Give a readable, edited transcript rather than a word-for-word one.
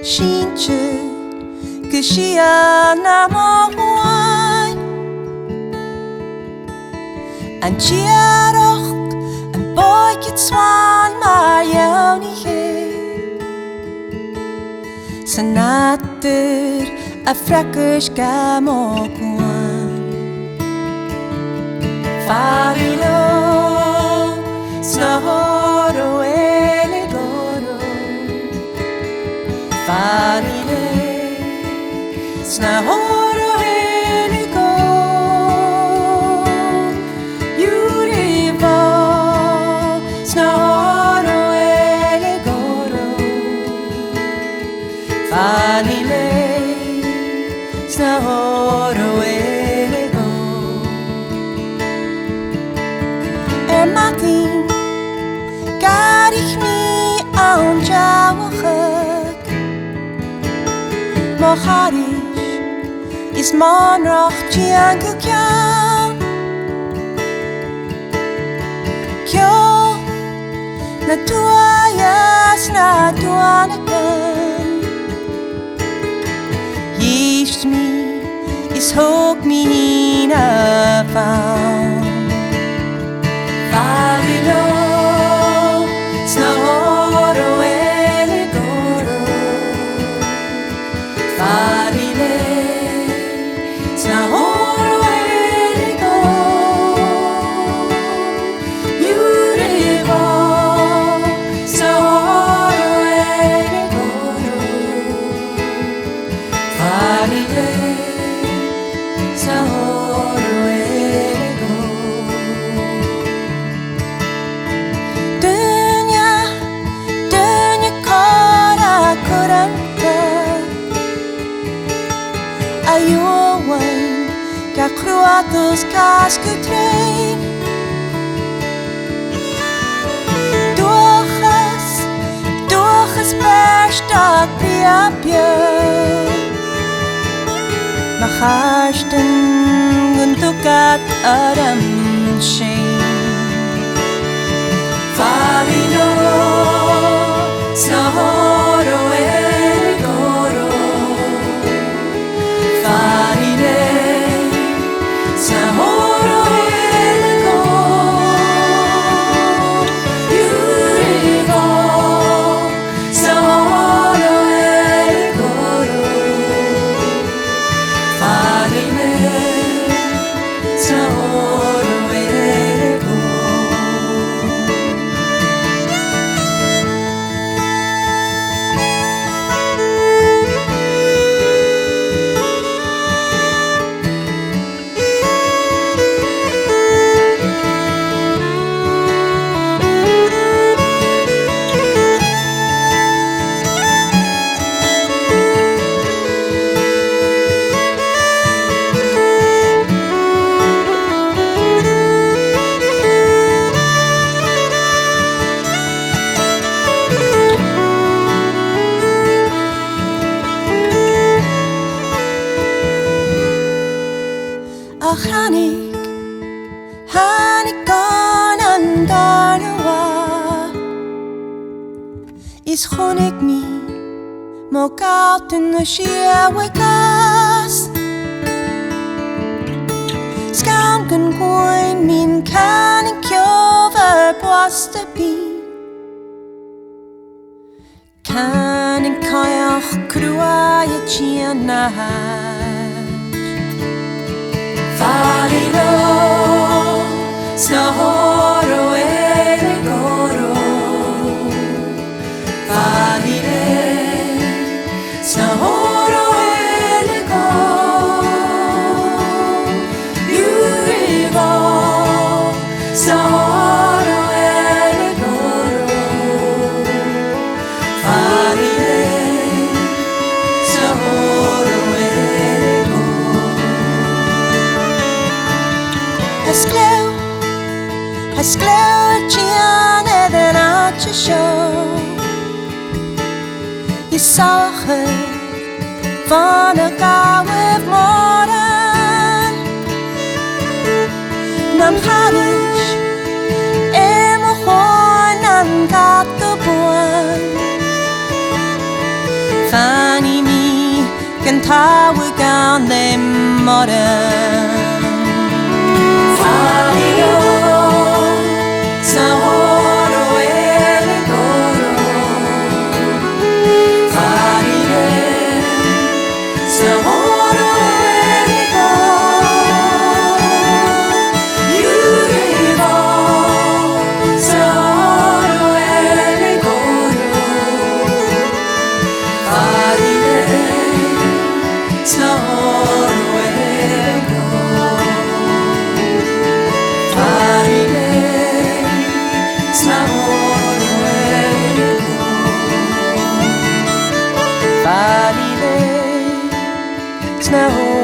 信着可惜啊那么晚 An tjeroch an boiket swan maar jou nie gee Sa natter a frekkers gamokwan Farilo snahoro elegoro Farile snahoro elegoro Yurivo snahoro elegoro Farile snahoro elegoro Martin gar ich nie an jawachak Moharish is man roch tiangu kyan Kyo na tuayas na tuanakan Yish me is hope me na found Farilo snahoro elegoro Farile snahoro elegoro Yurivo snahoro elegoro Farile snahoro Ayowain ka kruatos kaskutrein Dochas perstak priapje Macharsten guntukat adam shein Farilo snahoro elegoro Farile snahoro elegoro Yurivo snahoro elegoro Farile snahoro elegoro Ach hanik kan aan darnawa Is chonig mi mo galten na siya wekas Skam gan gwain min kanin kjover boasta bi Kanin kajach kruaya tjena Farilo snahoro elegoro Farile snahoro elegoro Yurivo snahoro elegoro Farile snahoro elegoro Haskleu gian eden at je show Je zag het van elkaar met morgen Nam harish emo hoan an kat de boan 타워간 내 머리 Snow